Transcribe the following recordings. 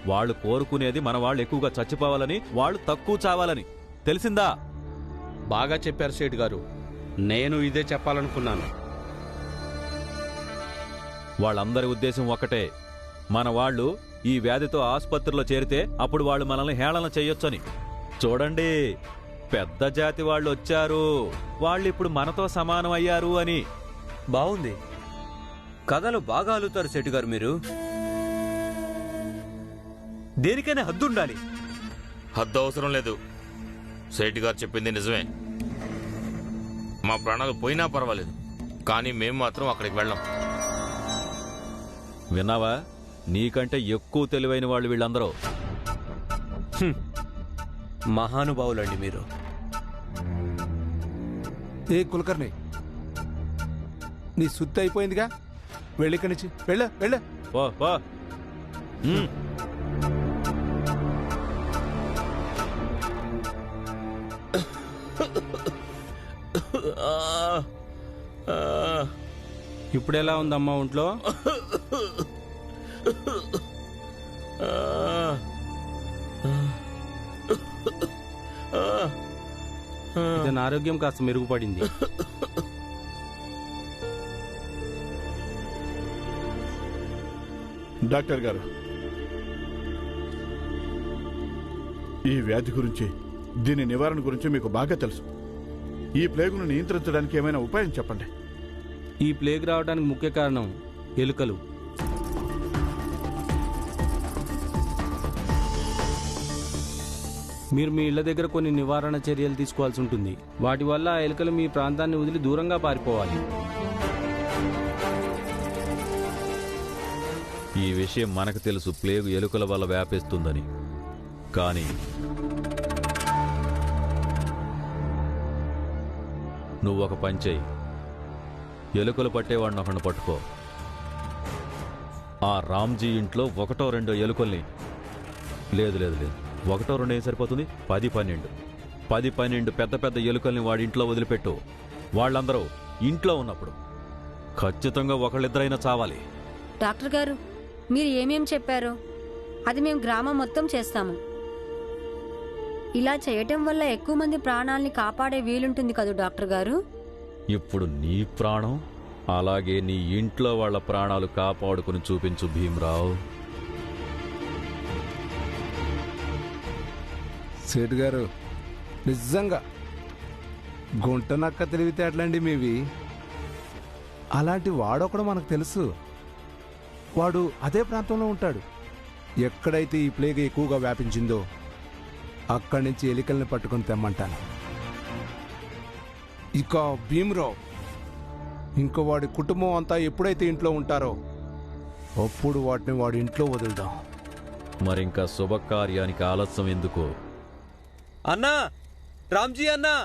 వాళ్ళు కోరుకునేది మన వాళ్ళు ఎక్కువగా చచ్చిపోవాలని, వాళ్ళు తక్కువ చావాలని. తెలిసిందా? బాగా చెప్పారు సేటు గారు. నేను ఇదే చెప్పాలనుకున్నాను. వాళ్ళందరి ఉద్దేశం ఒక్కటే, మన వాళ్ళు ఈ వ్యాధితో ఆసుపత్రిలో చేరితే అప్పుడు వాళ్ళు మనల్ని హేళన చెయ్యొచ్చని. చూడండి, పెద్ద జాతి వాళ్ళు వచ్చారు, వాళ్ళిప్పుడు మనతో సమానం అయ్యారు అని. బాగుంది. కథలు బాగా అల్లుతారు సేటు గారు మీరు. దేనికైనా హద్దు ఉండాలి. హద్దు అవసరం లేదు. సేటు గారు చెప్పింది నిజమే. మా ప్రాణాలు పోయినా పర్వాలేదు, కానీ మేము మాత్రం అక్కడికి వెళ్ళాం. విన్నావా? నీకంటే ఎక్కువ తెలివైన వాళ్ళు వీళ్ళందరూ. మహానుభావులండి మీరు. ఏ కులకర్ణి, నీ సుత్తి అయిపోయిందిగా, వెళ్ళిక్కడి నుంచి వెళ్ళు వెళ్ళు. పో పో. ఇప్పుడెలా ఉందమ్మా ఒంట్లో? ఇతని ఆరోగ్యం కాస్త మెరుగుపడింది. డాక్టర్ గారు, ఈ వ్యాధి గురించి, దీని నివారణ గురించి మీకు బాగా తెలుసు. ఈ ప్లేగును నియంత్రించడానికి ఏమైనా ఉపాయం చెప్పండి. ఈ ప్లేగ్ రావడానికి ముఖ్య కారణం ఎలుకలు. మీరు మీ ఇళ్ల దగ్గర కొన్ని నివారణ చర్యలు తీసుకోవాల్సి ఉంటుంది. వాటి వల్ల ఆ ఎలుకలు మీ ప్రాంతాన్ని వదిలి దూరంగా పారిపోవాలి. ఈ విషయం మనకు తెలుసు, ప్లేగు ఎలుకల వల్ల వ్యాపిస్తుందని. కానీ నువ్వొక పని చెయ్యి. ఎలుకలు పట్టేవాడిని ఒకడిని పట్టుకో. ఆ రామ్జీ ఇంట్లో ఒకటో రెండో ఎలుకల్ని, లేదు లేదు లేదు, ఒకటో రెండో ఏం సరిపోతుంది, 10-12 పెద్ద పెద్ద ఎలుకల్ని వాడి ఇంట్లో వదిలిపెట్టు. వాళ్ళందరూ ఇంట్లో ఉన్నప్పుడు ఖచ్చితంగా ఒకళ్ళిద్దరైనా చావాలి. డాక్టర్ గారు, మీరు ఏమేం చెప్పారో అది మేము గ్రామం మొత్తం చేస్తాము. ఇలా చేయటం వల్ల ఎక్కువ మంది ప్రాణాలని కాపాడే వీలుంటుంది కదా డాక్టర్ గారు. ఇప్పుడు నీ ప్రాణం, అలాగే నీ ఇంట్లో వాళ్ళ ప్రాణాలు కాపాడుకుని చూపించు భీమరావు. సేటు గారు, నిజంగా గుంట నక్క తెలివితేటలండి మీవి. అలాంటి వాడొకడు మనకు తెలుసు. వాడు అదే ప్రాంతంలో ఉంటాడు. ఎక్కడైతే ఈ ప్లేగ్ ఎక్కువగా వ్యాపించిందో అక్కడి నుంచి ఎలికల్ని పట్టుకొని తెమ్మంటాను. ఇక భీమరావు ఇంకా వాడి కుటుంబం అంతా ఎప్పుడైతే ఇంట్లో ఉంటారో అప్పుడు వాటిని వాడి ఇంట్లో వదులుదాం. మరింకా శుభకార్యానికి ఆలస్యం ఎందుకు? అన్నా, రామ్జీ అన్నా,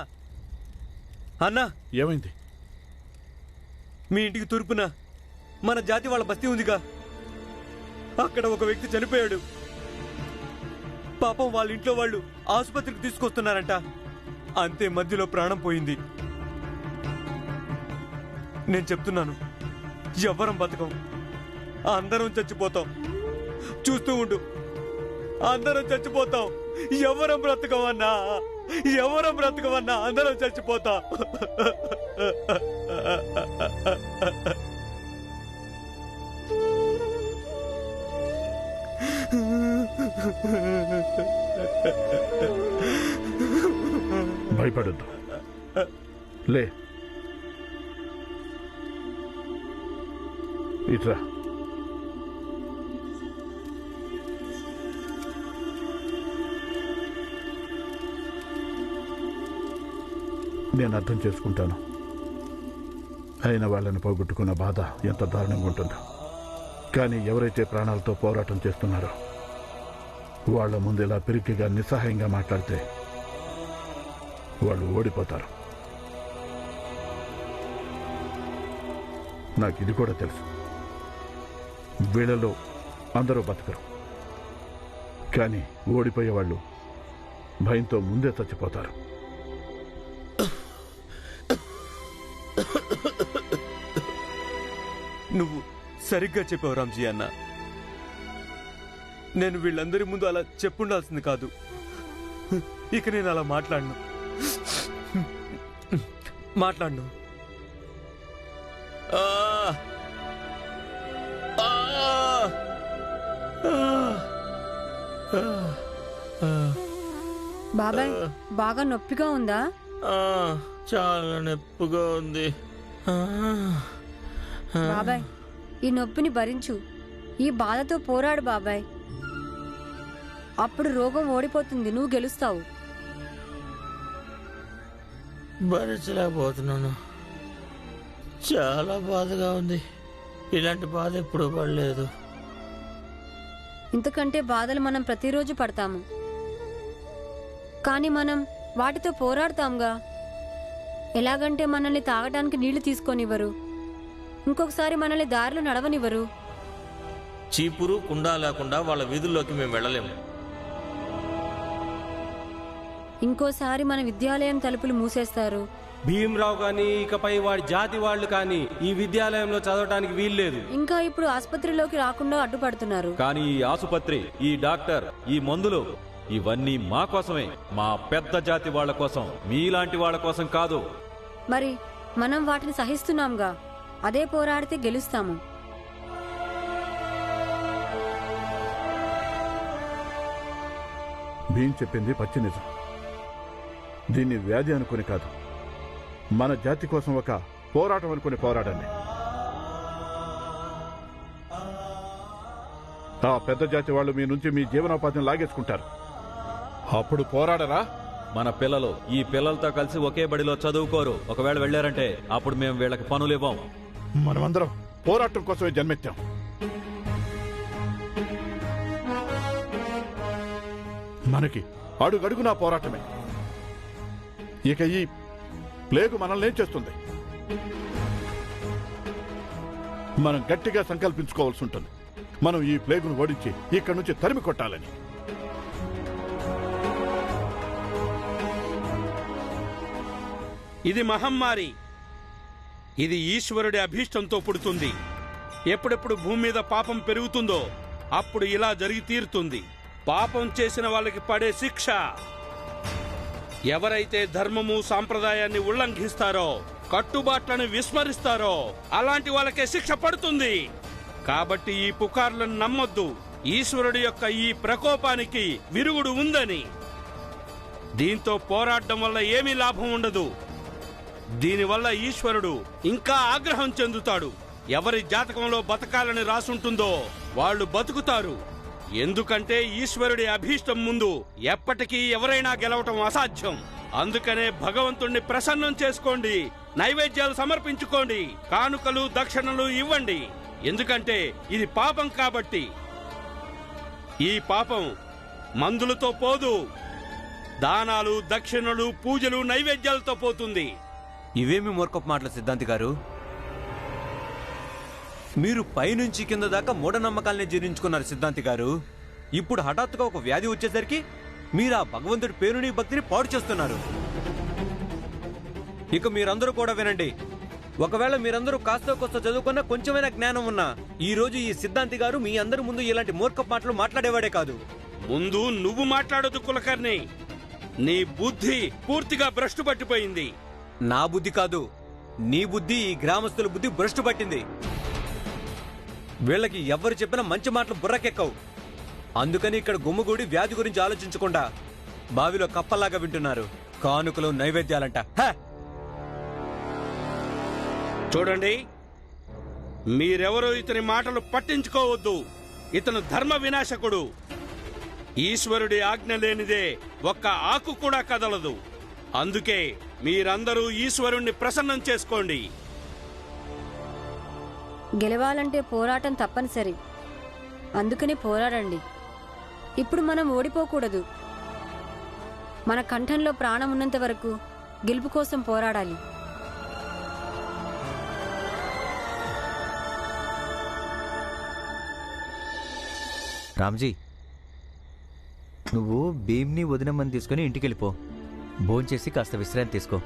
అన్నా, ఏమైంది? మీ ఇంటికి తూర్పున మన జాతి వాళ్ళ బస్తీ ఉందిగా, అక్కడ ఒక వ్యక్తి చనిపోయాడు. పాపం వాళ్ళ ఇంట్లో వాళ్ళు ఆసుపత్రికి తీసుకొస్తున్నారంట. అంతే, మధ్యలో ప్రాణం పోయింది. నేను చెప్తున్నాను, ఎవ్వరం బతకం, అందరం చచ్చిపోతాం. చూస్తూ ఉండు, అందరం చచ్చిపోతాం. ఎవరం బ్రతకమన్నా, ఎవరం బ్రతకమన్నా, అందరం చచ్చిపోతాం. భయపడద్దు, లే, ఇట్రా. నేను అర్థం చేసుకుంటాను. అయిన వాళ్ళని పోగొట్టుకున్న బాధ ఎంత దారుణంగా ఉంటుందో. కానీ ఎవరైతే ప్రాణాలతో పోరాటం చేస్తున్నారో వాళ్ళ ముందు ఇలా పిరికిగా నిస్సహాయంగా మాట్లాడితే వాళ్ళు ఓడిపోతారు. నాకు ఇది కూడా తెలుసు. వీళ్ళలో అందరూ బతకరు, కానీ ఓడిపోయేవాళ్ళు భయంతో ముందే చచ్చిపోతారు. నువ్వు సరిగ్గా చెప్పావు రామ్జీ అన్న. నేను వీళ్ళందరి ముందు అలా చెప్పుండాల్సింది కాదు. ఇక నేను అలా మాట్లాడను. బాబాయ్ బాగా నొప్పిగా ఉందా? చాలా నొప్పిగా ఉంది. బాబాయ్ ఈ నొప్పిని భరించు, ఈ బాధతో పోరాడు బాబాయ్. అప్పుడు రోగం ఓడిపోతుంది, నువ్వు గెలుస్తావు. భరించలేకపోతున్నాను. చాలా బాధగా ఉంది. ఇలాంటి బాధ ఎప్పుడూ పడలేదు. ఇంతకంటే బాధలు మనం ప్రతిరోజు పడతాము, కానీ మనం వాటితో పోరాడతాంగా. ఎలాగంటే మనల్ని తాగడానికి నీళ్లు తీసుకొనివ్వరు, ఇంకొకసారి మనల్ని దారిలో నడవనివ్వరు. చీపురు కుండా లేకుండా వాళ్ళ వీధుల్లోకి మేము వెళ్ళలేము. ఇంకోసారి మన విద్యాలయం తలుపులు మూసేస్తారు. భీమరావు గాని ఇకపై వాడి జాతి వాళ్ళు కానీ ఈ విద్యాలయంలో చదవటానికి వీల్లేదు. ఇంకా ఇప్పుడు ఆసుపత్రిలోకి రాకుండా అడ్డుపడుతున్నారు. కానీ ఈ ఆసుపత్రి, ఈ డాక్టర్, ఈ మందులు ఇవన్నీ మా కోసమే, మా పెద్ద జాతి వాళ్ళ కోసం, మీలాంటి వాళ్ళ కోసం కాదు. మరి మనం వాటిని సహిస్తున్నాంగా, అదే పోరాడితే గెలుస్తాము. భీం చెప్పింది పచ్చి నిజం. దీన్ని వ్యాధి అనుకుని కాదు, మన జాతి కోసం ఒక పోరాటం అనుకుని పోరాడండి. ఆ పెద్ద జాతి వాళ్ళు మీ నుంచి మీ జీవనోపాధిని లాగేసుకుంటారు. అప్పుడు పోరాడరా? మన పిల్లలు ఈ పిల్లలతో కలిసి ఒకే బడిలో చదువుకోరు. ఒకవేళ వెళ్ళారంటే అప్పుడు మేము వీళ్ళకి పనులు ఇవ్వం. మనమందరం పోరాటం కోసమే జన్మెత్తాం. మనకి అడుగడుగునా పోరాటమే. ఇక ఈ ప్లేగు మనల్ని ఏం చేస్తుంది? మనం గట్టిగా సంకల్పించుకోవాల్సి ఉంటుంది. మనం ఈ ప్లేగును ఓడించి ఇక్కడి నుంచి తరిమి కొట్టాలని. ఇది మహమ్మారి. ఇది ఈశ్వరుడి అభీష్టంతో పుడుతుంది. ఎప్పుడెప్పుడు భూమి మీద పాపం పెరుగుతుందో అప్పుడు ఇలా జరిగి తీరుతుంది. పాపం చేసిన వాళ్ళకి పడే శిక్ష, ఎవరైతే ధర్మము సాంప్రదాయాన్ని ఉల్లంఘిస్తారో, కట్టుబాట్లను విస్మరిస్తారో అలాంటి వాళ్ళకే శిక్ష పడుతుంది. కాబట్టి ఈ పుకార్లను నమ్మొద్దు. ఈశ్వరుడి యొక్క ఈ ప్రకోపానికి విరుగుడు ఉందని. దీంతో పోరాడడం వల్ల ఏమీ లాభం ఉండదు. దీనివల్ల ఈశ్వరుడు ఇంకా ఆగ్రహం చెందుతాడు. ఎవరి జాతకంలో బతకాలని రాసుంటుందో వాళ్ళు బతుకుతారు. ఎందుకంటే ఈశ్వరుడి అభీష్టం ముందు ఎప్పటికీ ఎవరైనా గెలవటం అసాధ్యం. అందుకనే భగవంతుణ్ణి ప్రసన్నం చేసుకోండి, నైవేద్యాలు సమర్పించుకోండి, కానుకలు దక్షిణలు ఇవ్వండి. ఎందుకంటే ఇది పాపం కాబట్టి. ఈ పాపం మందులతో పోదు, దానాలు, దక్షిణలు, పూజలు, నైవేద్యాలతో పోతుంది. ఇవేమి మూర్ఖపు మాటలు సిద్ధాంతి గారు? మీరు పైనుంచి కింద దాకా మూఢనమ్మకాలనే జీర్ణించుకున్నారు సిద్ధాంతి గారు. ఇప్పుడు హఠాత్తుగా ఒక వ్యాధి వచ్చేసరికి మీరు ఆ భగవంతుడి పేరుని భక్తిని పాడు చేస్తున్నారు. ఇక మీరందరూ కూడా వినండి. ఒకవేళ మీరందరూ కాస్త కోస్త చదువుకున్న కొంచెమైనా జ్ఞానం ఉన్నా ఈ రోజు ఈ సిద్ధాంతి గారు మీ అందరి ముందు ఇలాంటి మూర్ఖపు మాటలు మాట్లాడేవాడే కాదు. ముందు నువ్వు మాట్లాడొద్దు కులకర్ణి. నీ బుద్ధి పూర్తిగా భ్రష్టు పట్టిపోయింది. నా బుద్ధి కాదు, నీ బుద్ధి, ఈ గ్రామస్తుల బుద్ధి భ్రష్టు పట్టింది. వీళ్ళకి ఎవరు చెప్పినా మంచి మాటలు బుర్రకెక్కవు. అందుకని ఇక్కడ గుమ్మగూడి వ్యాధి గురించి ఆలోచించకుండా బావిలో కప్పల్లాగా వింటున్నారు. కానుకలు, నైవేద్యాలంట. చూడండి, మీరెవరూ ఇతని మాటలు పట్టించుకోవద్దు. ఇతను ధర్మ వినాశకుడు. ఈశ్వరుడి ఆజ్ఞ లేనిదే ఒక్క ఆకు కూడా కదలదు. అందుకే మీరందరూ ఈశ్వరుణ్ణి ప్రసన్నం చేసుకోండి. గెలవాలంటే పోరాటం తప్పనిసరి, అందుకని పోరాడండి. ఇప్పుడు మనం ఓడిపోకూడదు. మన కంఠంలో ప్రాణం ఉన్నంత వరకు గెలుపు కోసం పోరాడాలి. రామ్జీ, నువ్వు భీమ్ని వదినమ్మని తీసుకుని ఇంటికి వెళ్ళిపో. భోంచేసి కాస్త విశ్రాంతి తీసుకో.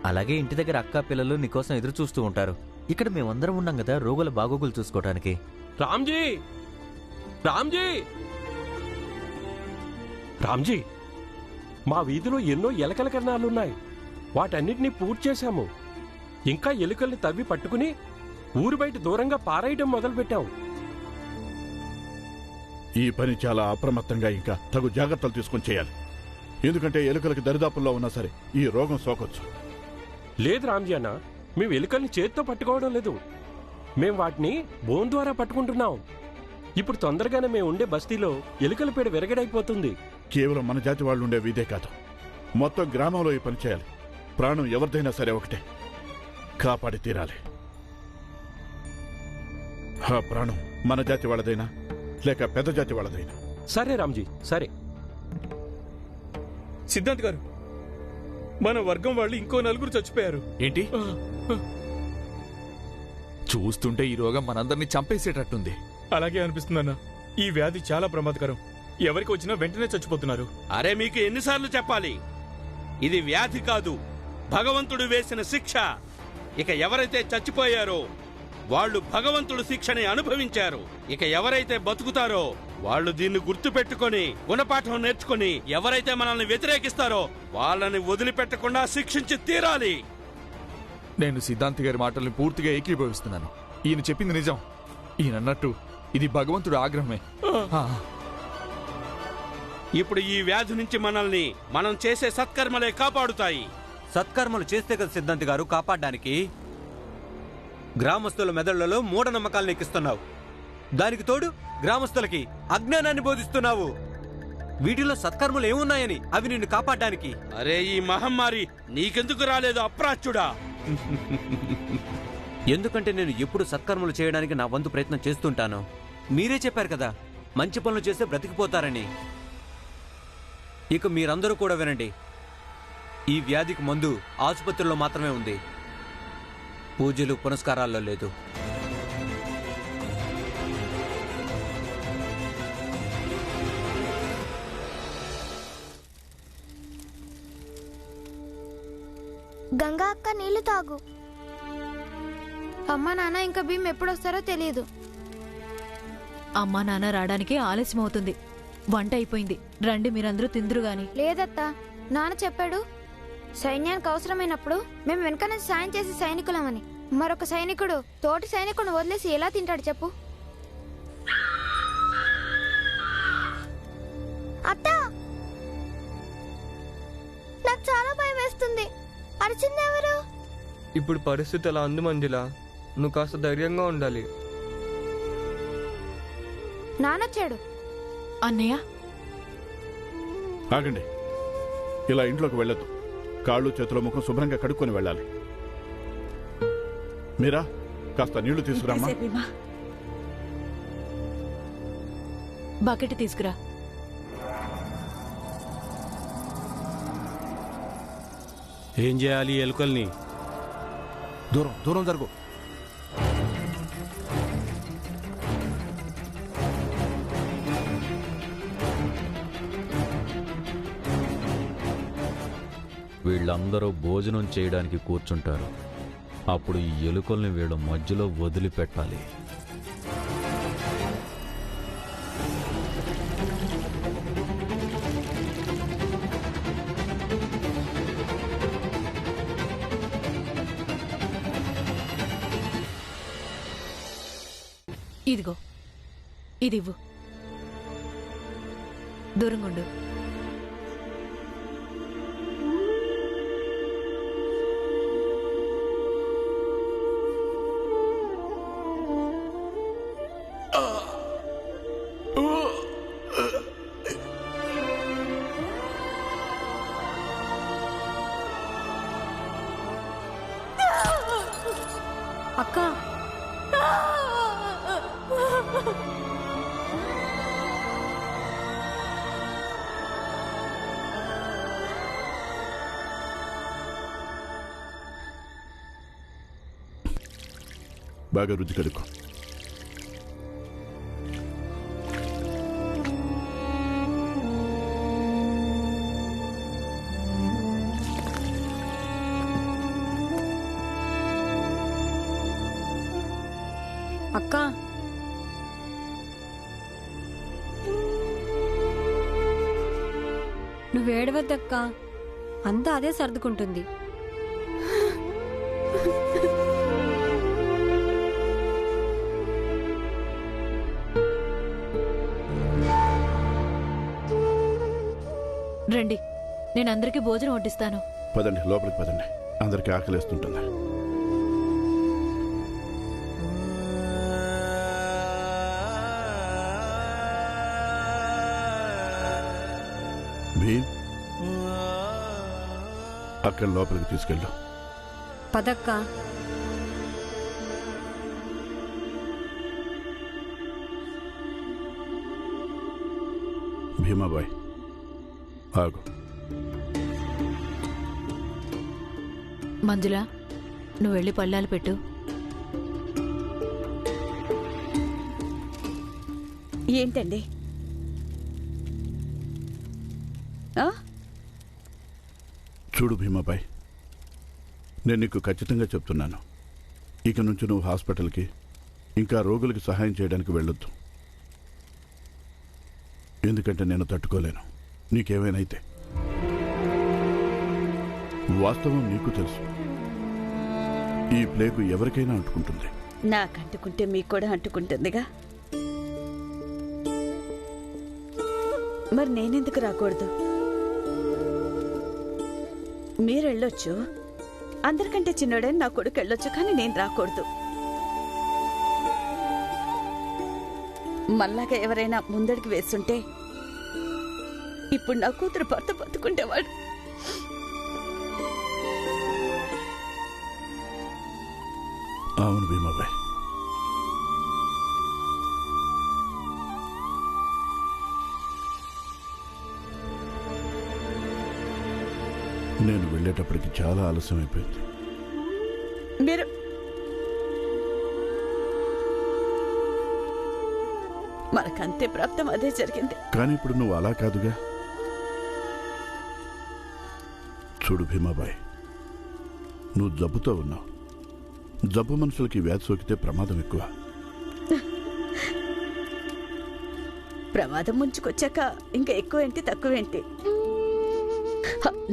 అలాగే ఇంటి దగ్గర అక్క పిల్లలు నీకోసం ఎదురు చూస్తూ ఉంటారు. ఇక్కడ మేమందరం ఉన్నాం కదా రోగుల బాగోగులు చూసుకోవటానికి. రామ్జీ, రామ్జీ, రామ్జీ, మా వీధిలో ఎన్నో ఎలకల కన్నాలున్నాయి. వాటన్నిటినీ పూర్తి చేశాము. ఇంకా ఎలుకల్ని తవ్వి పట్టుకుని ఊరు బయట దూరంగా పారేయడం మొదలుపెట్టాం. ఈ పని చాలా అప్రమత్తంగా ఇంకా తగు జాగ్రత్తలు తీసుకుని చేయాలి. ఎందుకంటే ఎలుకలకి దరిదాపుల్లో ఉన్నా సరే ఈ రోగం సోకొచ్చు. లేదు రామ్జీ అన్న, మేము ఎలుకల్ని చేత్తో పట్టుకోవడం లేదు. మేం వాటిని బోన్ ద్వారా పట్టుకుంటున్నాం. ఇప్పుడు తొందరగానే మేము ఉండే బస్తీలో ఎలుకల పీడ విరగడైపోతుంది. కేవలం మన జాతి వాళ్ళు ఉండే వీధే కాదు, మొత్తం గ్రామంలో ఈ పని చేయాలి. ప్రాణం ఎవరిదైనా సరే ఒకటే, కాపాడి తీరాలి. ఆ ప్రాణం మన జాతి వాళ్ళదైనా లేక పెద్ద జాతి వాళ్ళదైనా. సరే రామ్జీ, సరే. సిద్ధాంత్ గారు, మన వర్గం వాళ్ళు ఇంకో 4 చచ్చిపోయారు. ఏంటి? చూస్తుంటే ఈ రోగం మనందరినీ చంపేసేటట్టుంది. అలాగే అనిపిస్తుందన్న. ఈ వ్యాధి చాలా ప్రమాదకరం. ఎవరికి వచ్చినా వెంటనే చచ్చిపోతున్నారు. అరే, మీకు ఎన్నిసార్లు చెప్పాలి? ఇది వ్యాధి కాదు, భగవంతుడు వేసిన శిక్ష. ఇక ఎవరైతే చచ్చిపోయారో వాళ్ళు భగవంతుడు శిక్షని అనుభవించారు. ఇక ఎవరైతే బతుకుతారో వాళ్ళు దీన్ని గుర్తుపెట్టుకొని గుణపాఠం నేర్చుకుని ఎవరైతే మనల్ని వ్యతిరేకిస్తారో వాళ్ళని వదిలిపెట్టకుండా శిక్షించి తీరాలి. నేను సిద్ధాంతి గారి మాటల్ని పూర్తిగా ఏకీభవిస్తున్నాను. ఈయన చెప్పింది నిజం. ఈయన అన్నట్టు ఇది భగవంతుడు ఆగ్రహమే. ఇప్పుడు ఈ వ్యాధి నుంచి మనల్ని మనం చేసే సత్కర్మలే కాపాడుతాయి. సత్కర్మలు చేస్తే కదా సిద్ధాంతి గారు కాపాడడానికి. గ్రామస్తుల మెదళ్లలో మూఢనమ్మకాలను ఎక్కిస్తున్నావు. దానికి తోడు గ్రామస్తులకి అజ్ఞానాన్ని బోధిస్తున్నావు. వీటిలో సత్కర్మలు ఏమున్నాయని అవి నిన్ను కాపాడడానికి? అరే, ఈ మహమ్మారి నీకెందుకు రాలేదు అప్రాచ్యుడా? ఎందుకంటే నేను ఎప్పుడు సత్కర్మలు చేయడానికి నా వంతు ప్రయత్నం చేస్తుంటాను. మీరే చెప్పారు కదా మంచి పనులు చేస్తే బ్రతికిపోతారని. ఇక మీరందరూ కూడా వినండి. ఈ వ్యాధికి మందు ఆసుపత్రిలో మాత్రమే ఉంది, పూజలు పునస్కారాల్లో లేదు. గంగా అక్క, నీళ్లు తాగు. అమ్మా నాన్న ఇంకా భీమ్ ఎప్పుడొస్తారో తెలియదు. అమ్మా నాన్న రావడానికి ఆలస్యం అవుతుంది. వంట అయిపోయింది, రండి మీరందరూ తిందురు గాని. లేదత్తా, నాన్న చెప్పాడు సైన్యానికి అవసరమైనప్పుడు మేము వెనక నుంచి సాయం చేసే సైనికులమని. మరొక సైనికుడు తోటి సైనికుడిని వదిలేసి ఎలా తింటాడు చెప్పు? అత్తా, నాకు చాలా భయం వేస్తుంది. అరిచింది ఎవరు? ఇప్పుడు పరిస్థితి అలా అందు మంజులా, నువ్వు కాస్త ధైర్యంగా ఉండాలి. నానొచ్చాడు. అన్నయ్య ఆగండి, ఇలా ఇంట్లోకి వెళ్ళొద్దు. కాళ్ళు చేతుల ముఖం శుభ్రంగా కడుక్కొని వెళ్ళాలి. మీరా కాస్త నీళ్లు తీసుకురామ్మా. బకెట్ తీసుకురా. ఏం చేయాలి ఎలుకల్ని? దూరం దూరం జరుగు. వీళ్ళందరూ భోజనం చేయడానికి కూర్చుంటారు. అప్పుడు ఈ ఎలుకల్ని వీళ్ళ మధ్యలో వదిలిపెట్టాలి. ఇదిగో, ఇదివ్వు. దూరంగుండు. అక్క, బాగా రుచి కలుపు. అక్క, నువ్వేడవద్దక్కా, అంతా అదే సర్దుకుంటుంది. రండి, నేను అందరికీ భోజనం వడ్డిస్తాను. పదండి, లోపలికి పదండి. అందరికీ ఆకలిస్తుంటుంది. భీమ్, అక్కడ లోపలికి తీసుకెళ్ళు. పదక్కా. భీమాబాయ్, ఆగు. మంజుల, నువ్వు వెళ్ళి పళ్ళాలు పెట్టు. ఏంటండి? చూడు భీమాబాయ్, నేను నీకు ఖచ్చితంగా చెప్తున్నాను, ఇక నుంచి నువ్వు హాస్పిటల్కి ఇంకా రోగులకి సహాయం చేయడానికి వెళ్ళొద్దు. ఎందుకంటే నేను తట్టుకోలేను. నీకేమైనైతే వాస్తవం నీకు తెలుసు, ఈ ప్లేగు ఎవరికైనా అంటుకుంటుంది. నాకంటుకుంటే మీకు కూడా అంటుకుంటుందిగా. మరి నేనెందుకు రాకూడదు? మీరెళ్ళొచ్చు, అందరికంటే చిన్నోడని నా కొడుకు వెళ్ళొచ్చు, కానీ నేను రాకూడదు. మళ్ళాగా ఎవరైనా ముందడికి వేస్తుంటే ఇప్పుడు నా కూతురు భర్త బతుకుంటేవాడు. అవును భీమాబాయ్, నేను వెళ్ళేటప్పటికి చాలా ఆలస్యం అయిపోయింది. మీరు మనకంతే ప్రాప్తం అదే జరిగింది. కానీ ఇప్పుడు నువ్వు అలా కాదుగా. చూడు భీమాబాయ్, నువ్వు జబ్బుతో ఉన్నావు. జబ్బు మనుషులకి వ్యాధి సోకితే ప్రమాదం ఎక్కువ. ప్రమాదం ముంచుకొచ్చాక ఇంకా ఎక్కువేంటి తక్కువేంటి?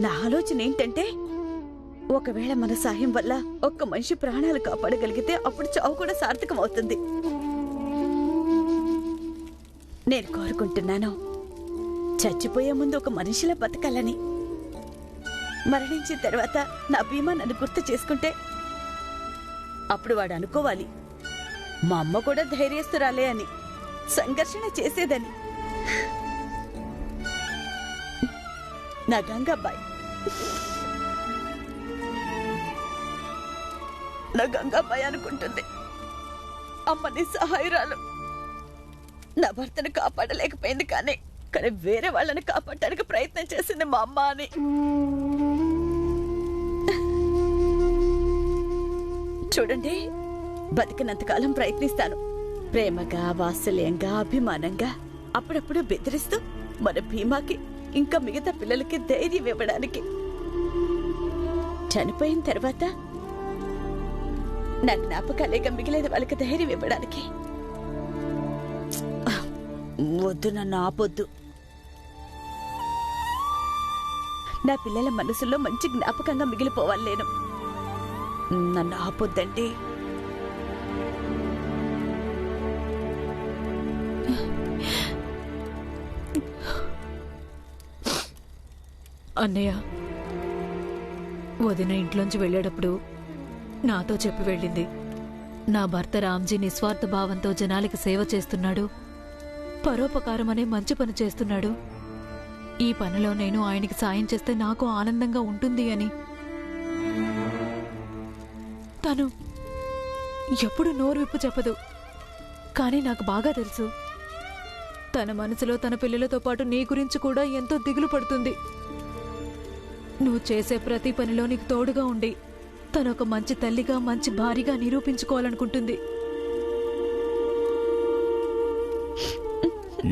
నా ఆలోచన ఏంటంటే, ఒకవేళ మన సాయం వల్ల ఒక్క మనిషి ప్రాణాలు కాపాడగలిగితే అప్పుడు చావు కూడా సార్థకం అవుతుంది. నేను కోరుకుంటున్నాను, చచ్చిపోయే ముందు ఒక మనిషిలా బతకాలని. మరణించిన తర్వాత నా భీమా నన్ను గుర్తు చేసుకుంటే అప్పుడు వాడు అనుకోవాలి, మా అమ్మ కూడా ధైర్యస్తురాలే అని, సంఘర్షణ చేసేదని. నా గంగాబాయ్, నా గంగాబాయ్ అనుకుంటుంది, అమ్మ నిస్సహాయురాలు. నా భర్తను కాపాడలేకపోయింది, కానీ వేరే వాళ్ళని కాపాడటానికి ప్రయత్నం చేసింది మా అమ్మ అని. చూడండి, బతికినంతకాలం ప్రయత్నిస్తాను, ప్రేమగా, వాత్సల్యంగా, అభిమానంగా, అప్పుడప్పుడు బెదిరిస్తూ మన భీమాకి ఇంకా మిగతా పిల్లలకి ధైర్యం ఇవ్వడానికి. చనిపోయిన తర్వాత నా జ్ఞాపకాలేగా మిగిలేదు వాళ్ళకి ధైర్యం ఇవ్వడానికి. వద్దు, నన్ను ఆపొద్దు. నా పిల్లల మనసులో మంచి జ్ఞాపకంగా మిగిలిపోవాలి నేను. నన్ను ఆపొద్దండి. అన్నయ్య, వదిన ఇంట్లోంచి వెళ్ళేటప్పుడు నాతో చెప్పి వెళ్ళింది, నా భర్త రామ్జీ నిస్వార్థ భావంతో జనాలకి సేవ చేస్తున్నాడు, పరోపకారం అనే మంచి పని చేస్తున్నాడు, ఈ పనిలో నేను ఆయనకి సాయం చేస్తే నాకు ఆనందంగా ఉంటుంది అని. తను ఎప్పుడు నోరు విప్పు చెప్పదు, కానీ నాకు బాగా తెలుసు, తన మనసులో తన పిల్లలతో పాటు నీ గురించి కూడా ఎంతో దిగులు పడుతుంది. నువ్వు చేసే ప్రతి పనిలో నీకు తోడుగా ఉండి తనొక మంచి తల్లిగా, మంచి భార్యగా నిరూపించుకోవాలనుకుంటుంది.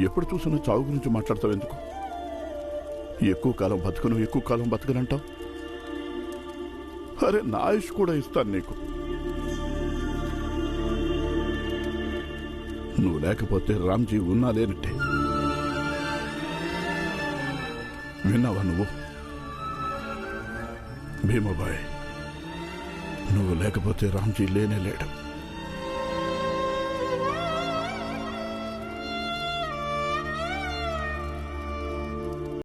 ఎప్పుడు చూసినా చావు గురించి మాట్లాడతావు ఎందుకు? ఎక్కువ కాలం బతుకును, ఎక్కువ కాలం బతుకనంటావు. అరే, నా ఆయుష్ కూడా ఇస్తాను నీకు. నువ్వు లేకపోతే రామ్జీ ఉన్నా లేనట్టే. విన్నావా నువ్వు? భీమాబాయ్, నువ్వు లేకపోతే రామ్జీ లేనే లేడు.